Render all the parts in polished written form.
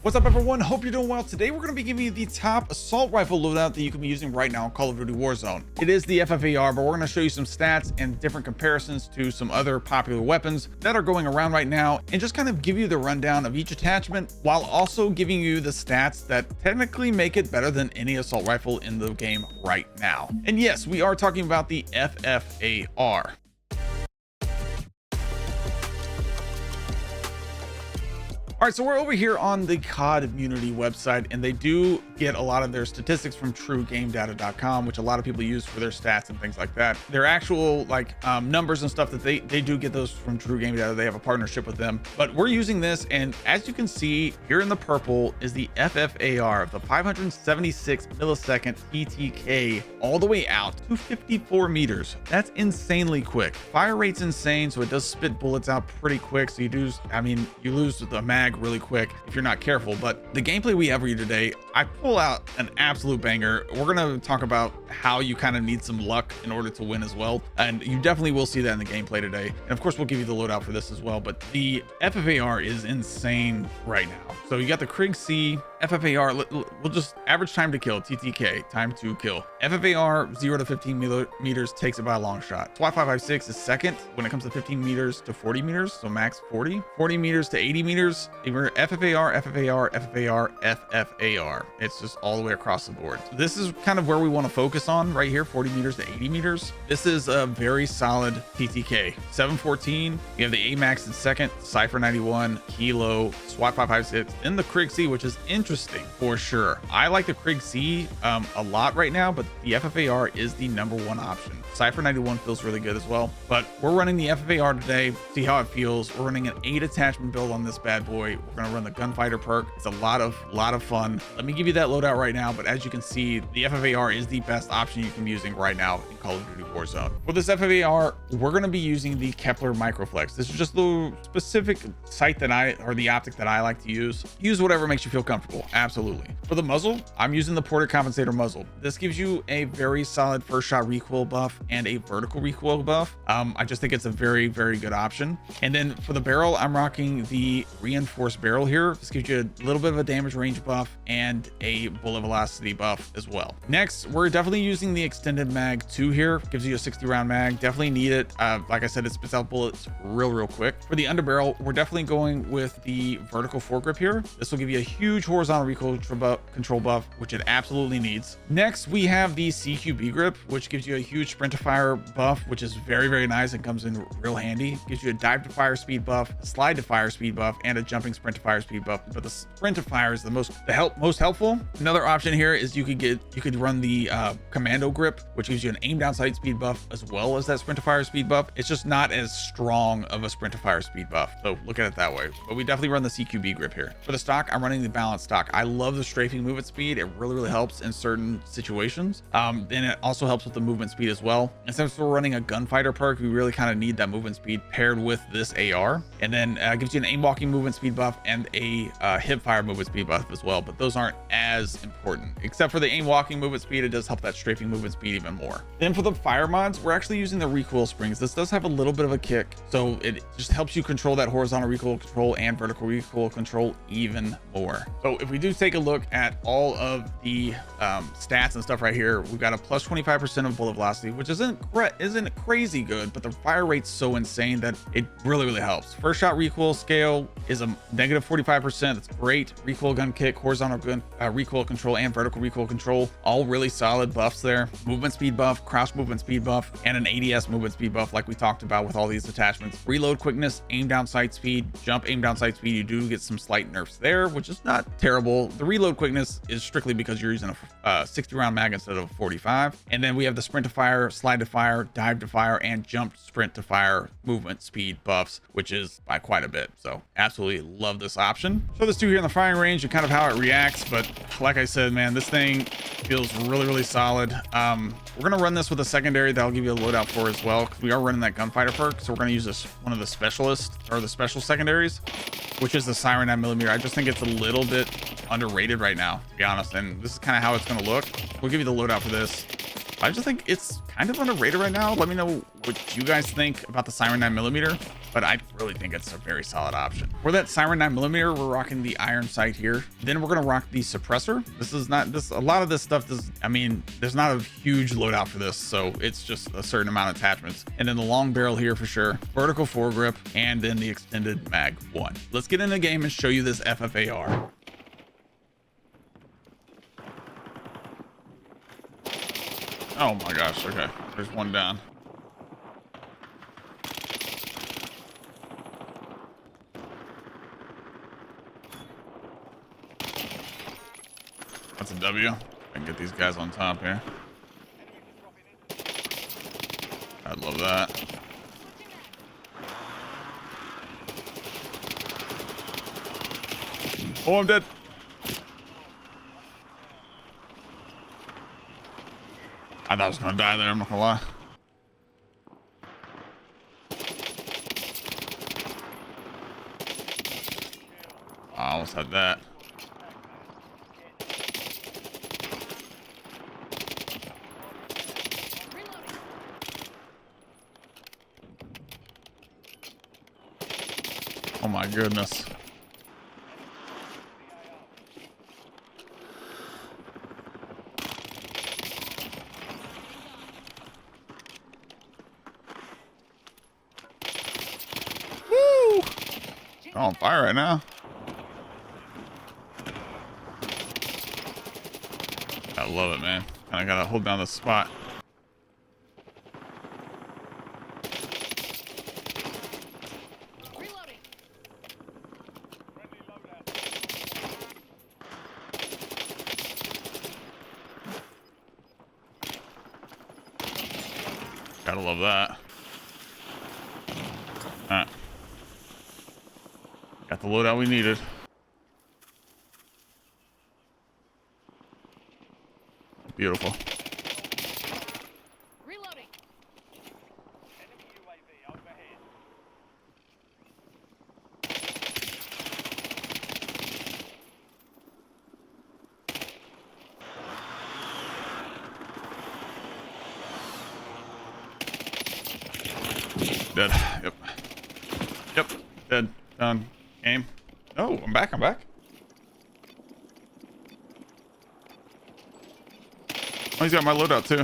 What's up, everyone? Hope you're doing well. Today we're going to be giving you the top assault rifle loadout that you can be using right now in Call of Duty Warzone. It is the FFAR, but we're going to show you some stats and different comparisons to some other popular weapons that are going around right now, and just kind of give you the rundown of each attachment while also giving you the stats that technically make it better than any assault rifle in the game right now. And yes, we are talking about the FFAR. All right, so we're over here on the COD Immunity website, and they do get a lot of their statistics from TrueGameData.com, which a lot of people use for their stats and things like that. Their actual numbers and stuff that they do get those from True Game Data. They have a partnership with them, but we're using this, and as you can see here in the purple is the FFAR, the 576 millisecond PTK, all the way out to 54 meters. That's insanely quick. Fire rate's insane, so it does spit bullets out pretty quick. So you lose the mag really quick if you're not careful. But the gameplay we have for you today, I pull out an absolute banger. We're gonna talk about how you kind of need some luck in order to win as well, and you definitely will see that in the gameplay today. And of course we'll give you the loadout for this as well, but the FFAR is insane right now. So you got the Krig C FFAR. We'll just average time to kill, TTK, time to kill. FFAR 0 to 15 meters takes it by a long shot. SWAT 556 is second when it comes to 15 meters to 40 meters, so max 40 meters to 80 meters. FFAR, FFAR, FFAR, FFAR. It's just all the way across the board. So this is kind of where we want to focus on right here, 40 meters to 80 meters. This is a very solid TTK. 714, you have the AMAX in second, Cypher 91, Kilo, SWAT 556, then the Krig C, which is interesting for sure. I like the Krig C a lot right now, but the FFAR is the #1 option. Cypher 91 feels really good as well, but we're running the FFAR today, see how it feels. We're running an 8 attachment build on this bad boy. We're going to run the gunfighter perk. It's a lot of fun. Let me give you that loadout right now, but as you can see, the FFAR is the best option you can be using right now in Call of Duty Warzone. For this FFAR, we're going to be using the Kepler Microflex. This is just the specific sight or the optic that I like to use. Use whatever makes you feel comfortable. Absolutely. For the muzzle, I'm using the Porter Compensator muzzle. This gives you a very solid first shot recoil buff and a vertical recoil buff. I just think it's a very, very good option. And then for the barrel, I'm rocking the reinforced barrel here. This gives you a little bit of a damage range buff and a bullet velocity buff as well. Next, we're definitely using the extended mag 2 here. Gives you a 60 round mag. Definitely need it. Like I said, it spits out bullets real quick. For the underbarrel, we're definitely going with the vertical foregrip here. This will give you a huge horizontal recoil control buff, which it absolutely needs. Next, we have the CQB grip, which gives you a huge sprint to fire buff, which is very, very nice and comes in real handy. Gives you a dive to fire speed buff, a slide to fire speed buff, and a jumping sprint to fire speed buff. But the sprint to fire is the most helpful. Another option here is you could run the commando grip, which gives you an aim down sight speed buff as well as that sprint to fire speed buff. It's just not as strong of a sprint to fire speed buff, so look at it that way. But we definitely run the CQB grip here. For the stock, I'm running the balanced stock. I love the strafing movement speed. It really helps in certain situations. And it also helps with the movement speed as well. And since we're running a gunfighter perk, we really kind of need that movement speed paired with this AR. And then gives you an aim walking movement speed buff and a hip fire movement speed buff as well. But those aren't as important. Except for the aim walking movement speed, it does help that strafing movement speed even more. Then for the fire mods, we're actually using the recoil springs. This does have a little bit of a kick, so it just helps you control that horizontal recoil control and vertical recoil control even more. So if we do take a look at all of the stats and stuff right here, we've got a plus 25% of bullet velocity, which isn't crazy good, but the fire rate's so insane that it really helps. First shot recoil scale is a negative 45%. That's great. Recoil gun kick, horizontal gun recoil control, and vertical recoil control, all really solid buffs there. Movement speed buff, crouch movement speed buff, and an ADS movement speed buff like we talked about with all these attachments. Reload quickness, aim down sight speed, jump aim down sight speed. You do get some slight nerfs there, which is not terrible. The reload quickness is strictly because you're using a 60 round mag instead of 45. And then we have the sprint to fire, slide to fire, dive to fire, and jump sprint to fire movement speed buffs, which is by quite a bit. So absolutely love this option. Show this to you here in the firing range and kind of how it reacts. But like I said, man, this thing feels really solid. We're gonna run this with a secondary that I'll give you a loadout for as well, because we are running that gunfighter perk. So we're gonna use this one of the specialists or the special secondaries, which is the Siren 9mm. I just think it's a little bit underrated right now, to be honest. And this is kind of how it's gonna look. We'll give you the loadout for this. I just think it's kind of underrated right now. Let me know what you guys think about the Siren 9mm. but I really think it's a very solid option. For that Siren 9mm, we're rocking the iron sight here. Then we're gonna rock the suppressor. This is not this. A lot of this stuff does. I mean, there's not a huge loadout for this, so it's just a certain amount of attachments. And then the long barrel here for sure. Vertical foregrip, and then the extended mag 1. Let's get in the game and show you this FFAR. Oh my gosh. Okay, there's one down. That's a W. I can get these guys on top here. I'd love that. Oh, I'm dead. I thought I was gonna die there, I'm not gonna lie. I almost had that. Oh my goodness. Woo! I'm on fire right now. I love it, man. I gotta hold down the spot. Gotta love that. Alright. Got the loadout we needed. Beautiful. Reloading. Enemy UAV overhead. Dead. Yep. Yep. Dead. Done. Game. Oh, I'm back. I'm back. Oh, he's got my loadout too.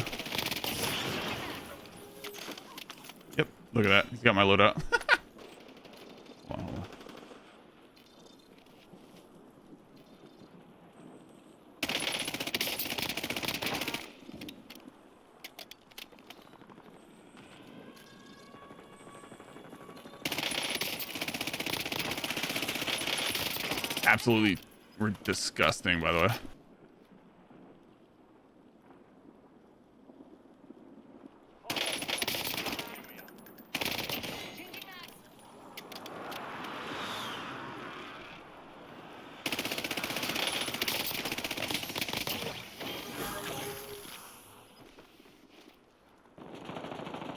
Yep. Look at that. He's got my loadout. Wow. Absolutely disgusting, by the way.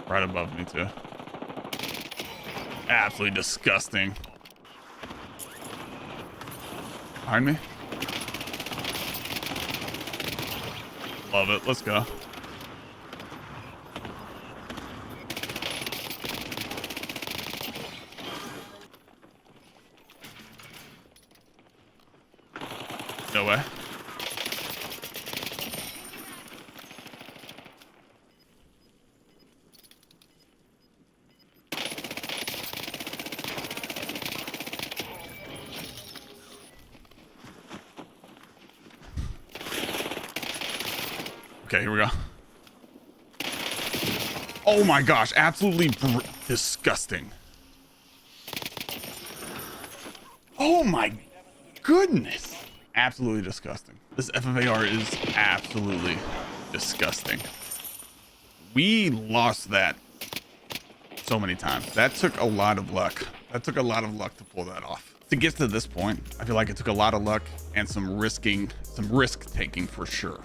Right above me too. Absolutely disgusting. Behind me. Love it. Let's go. No way. Okay, here we go. Oh my gosh, absolutely disgusting. Oh my goodness. Absolutely disgusting. This FFAR is absolutely disgusting. We lost that so many times. That took a lot of luck. That took a lot of luck to pull that off. To get to this point, I feel like it took a lot of luck and some risk taking for sure.